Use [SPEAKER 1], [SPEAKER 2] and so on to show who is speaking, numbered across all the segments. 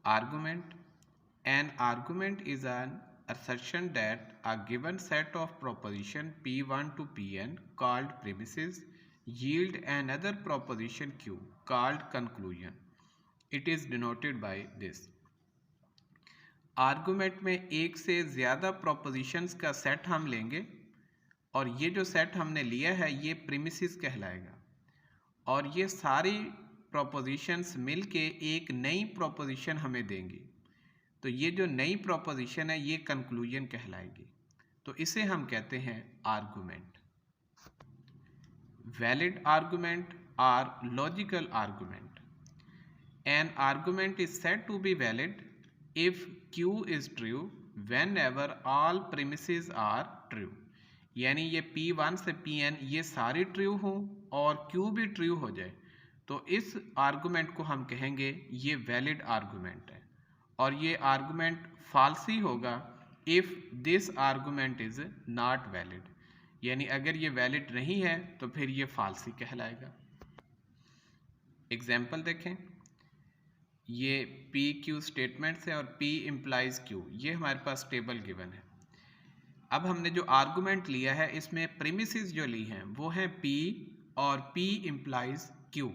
[SPEAKER 1] Argument. An argument is an assertion that a given set of proposition P1 to Pn called premises yield another proposition Q called conclusion. It is denoted by this. Argument में एक से ज़्यादा propositions का set हम लेंगे और ये जो सेट हमने लिया है ये प्रीमिसेस कहलाएगा और ये सारी प्रोपोजिशंस मिलके एक नई प्रोपोजिशन हमें देंगी। तो ये जो नई प्रोपोजिशन है ये कंक्लूजन कहलाएगी। तो इसे हम कहते हैं आर्गूमेंट। वैलिड आर्गूमेंट और logical argument. An argument is said to be valid if Q is true whenever all premises are true। यानी ये P1 से Pn ये सारी ट्रू हों और Q भी ट्रू हो जाए तो इस आर्गूमेंट को हम कहेंगे ये वैलिड आर्गूमेंट है। और ये आर्गूमेंट फाल्स ही होगा if this argument is not valid, यानी अगर ये वैलिड नहीं है तो फिर ये फाल्स ही कहलाएगा। एग्जाम्पल देखें, ये पी क्यू स्टेटमेंट्स है और P इम्प्लाइज Q, ये हमारे पास टेबल गिवन है। अब हमने जो आर्गूमेंट लिया है इसमें प्रीमिसेस जो ली हैं वो हैं P और P इम्प्लाइज Q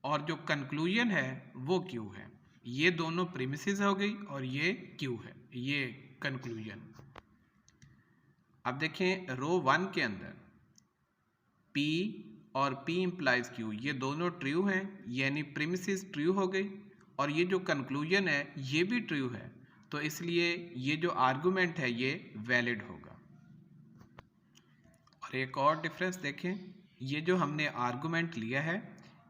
[SPEAKER 1] और जो कंक्लूजन है वो Q है। ये दोनों प्रीमिसेस हो गई और ये Q है, ये कंक्लूजन। अब देखें रो 1 के अंदर P और P इम्प्लाइज Q ये दोनों ट्रू हैं, यानी प्रीमिसेस ट्रू हो गई और ये जो कंक्लूजन है ये भी ट्रू है, तो इसलिए ये जो आर्गूमेंट है ये वैलिड होगा। और एक और डिफरेंस देखें, ये जो हमने आर्गूमेंट लिया है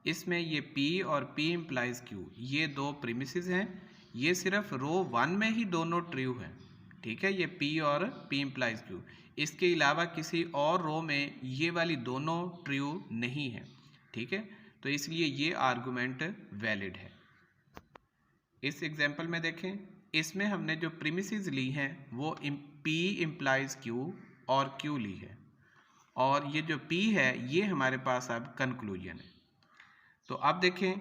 [SPEAKER 1] इसमें ये P और P इम्प्लाइज Q ये दो प्रीमिसेस हैं, ये सिर्फ रो 1 में ही दोनों ट्रू हैं, ठीक है, ये P और P इम्प्लाइज Q। इसके अलावा किसी और रो में ये वाली दोनों ट्रू नहीं है, ठीक है, तो इसलिए ये आर्गूमेंट वैलिड है। इस एग्जाम्पल में देखें, इसमें हमने जो प्रीमिसेस ली हैं वो P इम्प्लाइज Q और Q ली है और ये जो P है ये हमारे पास अब कंक्लूजन है। तो अब देखें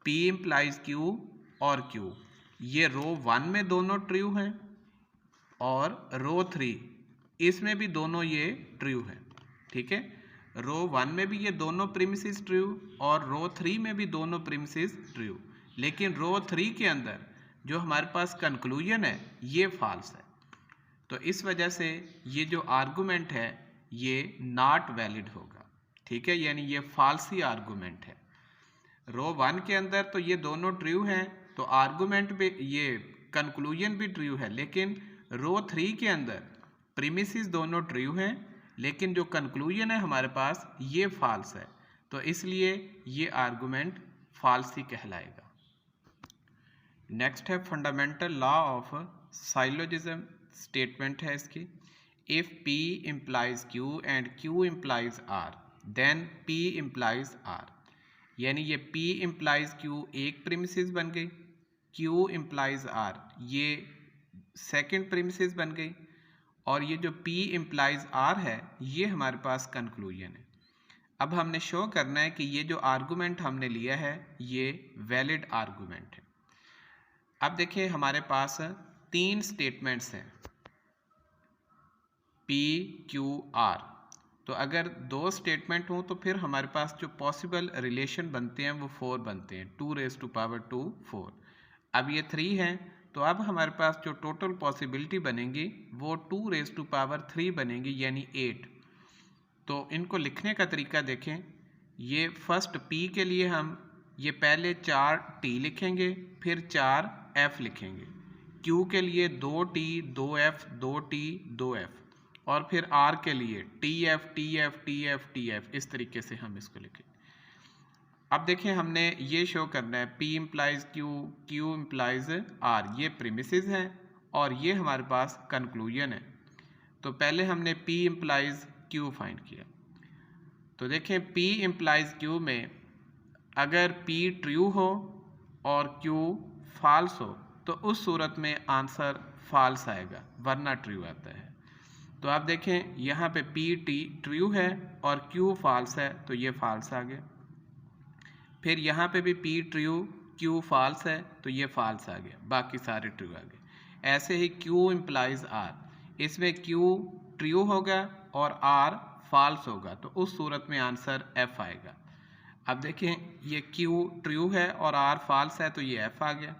[SPEAKER 1] P इम्प्लाइज Q और Q ये रो 1 में दोनों ट्रू हैं और रो 3 इसमें भी दोनों ये ट्रू हैं, ठीक है, रो 1 में भी ये दोनों प्रीमिसेस ट्रू और रो 3 में भी दोनों प्रीमिसेस ट्रू, लेकिन रो 3 के अंदर जो हमारे पास कंक्लूजन है ये फॉल्स है। तो इस वजह से ये जो आर्गूमेंट है ये नॉट वैलिड होगा, ठीक है, यानी ये फॉल्स ही आर्गूमेंट है। रो 1 के अंदर तो ये दोनों ट्रू हैं तो आर्गूमेंट भी ये कंक्लूजन भी ट्रू है, लेकिन रो 3 के अंदर प्रीमिसेस दोनों ट्रू हैं लेकिन जो कंक्लूजन है हमारे पास ये फॉल्स है, तो इसलिए ये आर्गूमेंट फॉल्स ही कहलाएगा। नेक्स्ट है fundamental law of syllogism. Statement है इसकी, if P implies Q and Q implies R then P implies R। यानी ये P इम्प्लाइज Q एक प्रीमिसेस बन गई, Q इम्प्लाइज R ये सेकंड प्रीमिसेस बन गई और ये जो P इम्प्लाइज R है ये हमारे पास कंक्लूजन है। अब हमने शो करना है कि ये जो आर्गूमेंट हमने लिया है ये वैलिड आर्गूमेंट है। अब देखिए हमारे पास 3 स्टेटमेंट्स हैं P Q R, तो अगर 2 स्टेटमेंट हों तो फिर हमारे पास जो पॉसिबल रिलेशन बनते हैं वो 4 बनते हैं, 2⁻², 4। अब ये 3 हैं तो अब हमारे पास जो टोटल पॉसिबिलिटी बनेंगी वो 2⁻³ बनेंगी, यानी 8। तो इनको लिखने का तरीका देखें, ये फर्स्ट P के लिए हम ये पहले 4T लिखेंगे फिर 4F लिखेंगे, Q के लिए 2T 2F 2T 2F और फिर R के लिए TF TF TF TF, इस तरीके से हम इसको लिखेंगे। अब देखें हमने ये शो करना है P implies Q Q implies R, ये प्रीमिसेस हैं और ये हमारे पास कंक्लूजन है। तो पहले हमने P इम्प्लाइज Q फाइंड किया, तो देखें P इम्प्लाइज Q में अगर P ट्रू हो और Q फॉल्स हो तो उस सूरत में आंसर फॉल्स आएगा वरना ट्रू आता है। तो आप देखें यहाँ पे P ट्रू है और Q फॉल्स है तो ये फॉल्स आ गया। फिर यहाँ पे भी P ट्रू Q फॉल्स है तो ये फॉल्स आ गया, बाकी सारे ट्रू आ गए। ऐसे ही Q इम्प्लाइज R, इसमें Q ट्रू होगा और R फॉल्स होगा, तो उस सूरत में आंसर F आएगा। अब देखें ये Q ट्रू है और R फॉल्स है तो ये F आ गया।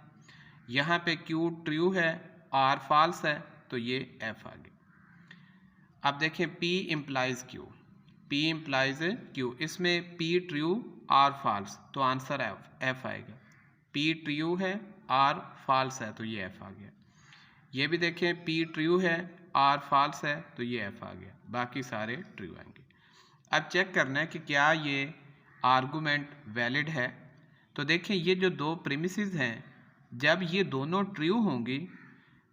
[SPEAKER 1] यहाँ पे Q ट्रू है, R फॉल्स है तो ये F आ गया। अब देखें P implies Q, P implies Q, इसमें P ट्रू R फॉल्स तो आंसर F आएगा। P ट्रू है, R फॉल्स है तो ये F आ गया। ये भी देखें P ट्रू है, R फॉल्स है तो ये F आ गया, बाकी सारे ट्रू आएंगे। अब चेक करना है कि क्या ये आर्गूमेंट वैलिड है। तो देखें ये जो दो प्रीमिसेस हैं, जब ये दोनों ट्रू होंगी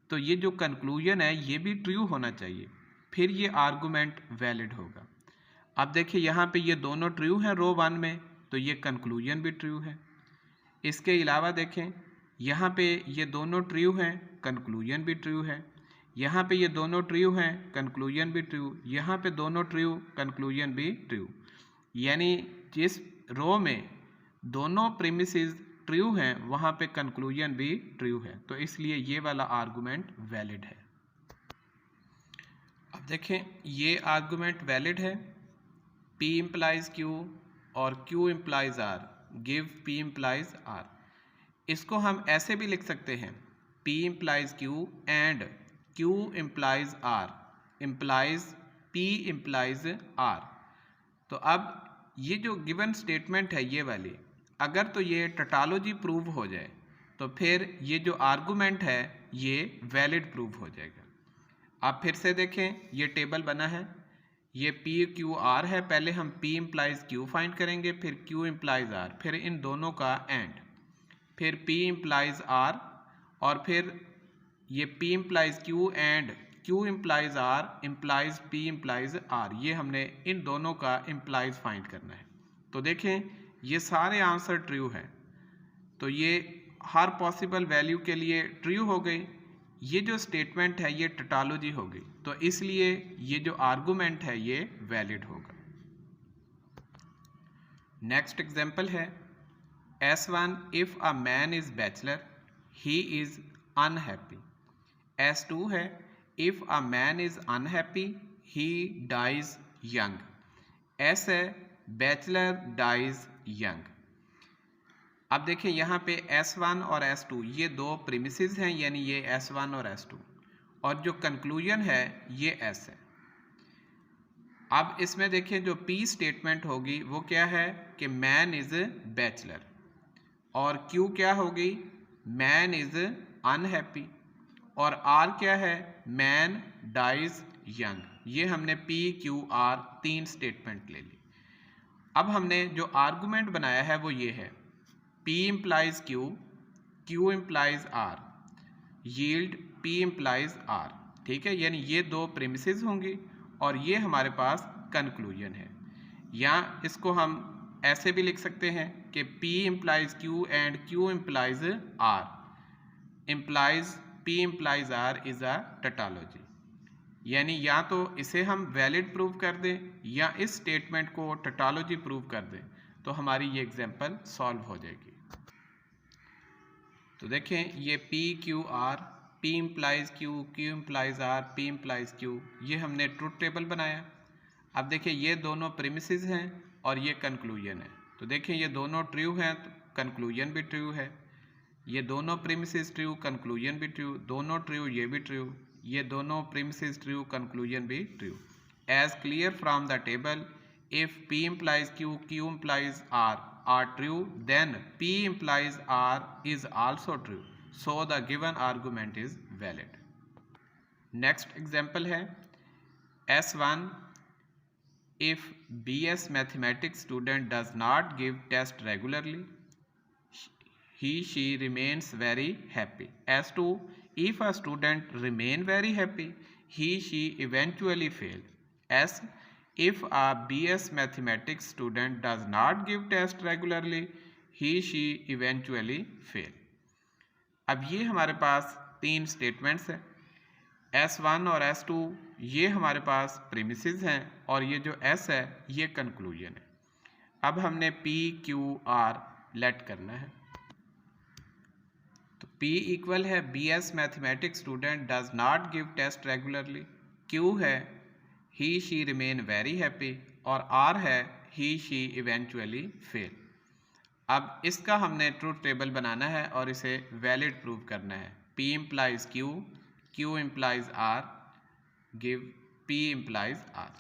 [SPEAKER 1] तो ये जो कंक्लूजन है ये भी ट्रू होना चाहिए, फिर ये आर्गूमेंट वैलिड होगा। अब देखिए यहाँ पे ये दोनों ट्रू हैं रो 1 में, तो ये कंक्लूजन भी ट्रू है। इसके अलावा देखें यहाँ पे ये दोनों ट्रू हैं, कंक्लूजन भी ट्रू है। यहाँ पे ये दोनों ट्रू हैं, कंक्लूजन भी ट्रू। यहाँ पे दोनों ट्रू, कंक्लूजन भी ट्रू। यानी जिस रो में दोनों प्रीमिसेस ट्रू हैं वहाँ पे कंक्लूजन भी ट्रू है, तो इसलिए ये वाला आर्गूमेंट वैलिड है। अब देखें ये आर्गूमेंट वैलिड है, P इम्प्लाइज Q और Q implies R, give P implies R। इसको हम ऐसे भी लिख सकते हैं, P implies Q and Q implies R implies P implies R। तो अब ये जो गिवन स्टेटमेंट है ये वाली, अगर तो ये टोटोलॉजी प्रूव हो जाए तो फिर ये जो आर्गूमेंट है ये वैलिड प्रूव हो जाएगा। आप फिर से देखें ये टेबल बना है, ये P Q R है, पहले हम P इम्प्लाइज Q फाइंड करेंगे, फिर Q इम्प्लाइज R, फिर इन दोनों का एंड, फिर P इम्प्लाइज R और फिर ये P implies Q and Q implies R implies P implies R, ये हमने इन दोनों का इम्प्लाइज फाइंड करना है। तो देखें ये सारे आंसर ट्रू हैं, तो ये हर पॉसिबल वैल्यू के लिए ट्रू हो गई। ये जो स्टेटमेंट है ये टोटोलॉजी हो गई, तो इसलिए ये जो आर्गूमेंट है ये वैलिड होगा। नेक्स्ट एग्जांपल है S1 if a man is bachelor he is unhappy. S2 है if a man is unhappy he dies young. S है बैचलर डाइज यंग। अब देखिए यहाँ पे S1 और S2 ये दो प्रीमिसेस हैं, यानी ये S1 और S2, और जो कंक्लूजन है ये S है। अब इसमें देखिए जो P स्टेटमेंट होगी वो क्या है कि मैन इज बैचलर, और Q क्या होगी, मैन इज अनहैप्पी, और R क्या है, मैन डाइज यंग। ये हमने P Q R तीन स्टेटमेंट ले ली। अब हमने जो आर्गूमेंट बनाया है वो ये है, P implies Q, Q implies R, yield P implies R। ठीक है, यानी ये दो प्रीमिसेस होंगी और ये हमारे पास कंक्लूजन है। या इसको हम ऐसे भी लिख सकते हैं कि P implies Q and Q implies R implies P implies R is a tautology. यानी या तो इसे हम वैलिड प्रूव कर दें या इस स्टेटमेंट को टोटोलॉजी प्रूव कर दें, तो हमारी ये एग्जांपल सॉल्व हो जाएगी। तो देखें ये P Q R, P implies Q, Q implies R, P implies Q, ये हमने ट्रुथ टेबल बनाया। अब देखिए ये दोनों प्रीमिसेस हैं और ये कंक्लूजन है, तो देखें ये दोनों ट्रू हैं तो कंक्लूजन भी ट्रू है। ये दोनों प्रीमिसेस ट्रू, कंक्लूजन भी ट्रू, दोनों ट्रू, ये भी ट्रू, ये दोनों प्रीमिसेस ट्रू, कंक्लूजन भी true. As clear from the table, if P implies Q, Q implies R are true, then P implies R is also true, so the given argument is valid. Next example है S1 if BS mathematics student does not give test regularly, she remains very happy. S2 if a student remain very happy, she eventually fail. S if a BS mathematics student does not give test regularly, she eventually fail. अब ये हमारे पास तीन statements हैं, S1 और S2 ये हमारे पास premises हैं और ये जो S है ये कंक्लूजन है। अब हमने P Q R लेट करना है। P इक्वल है BS mathematics student does not give test regularly, Q है he she remain very happy, और R है ही शी इवेंचुअली फेल। अब इसका हमने ट्रूथ टेबल बनाना है और इसे वैलिड प्रूव करना है। P implies Q, Q implies R, give P implies R।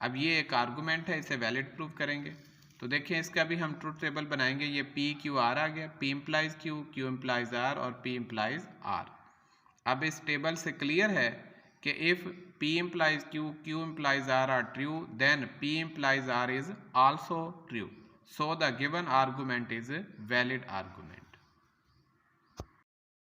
[SPEAKER 1] अब ये एक आर्गूमेंट है, इसे वैलिड प्रूव करेंगे। तो देखिए इसका भी हम ट्रूथ टेबल बनाएंगे। ये P Q R आ गया, P implies Q, Q implies R और P इम्प्लाइज R। अब इस टेबल से क्लियर है कि if P implies Q, Q implies R are true, then P implies R is also true, so the given argument is valid argument.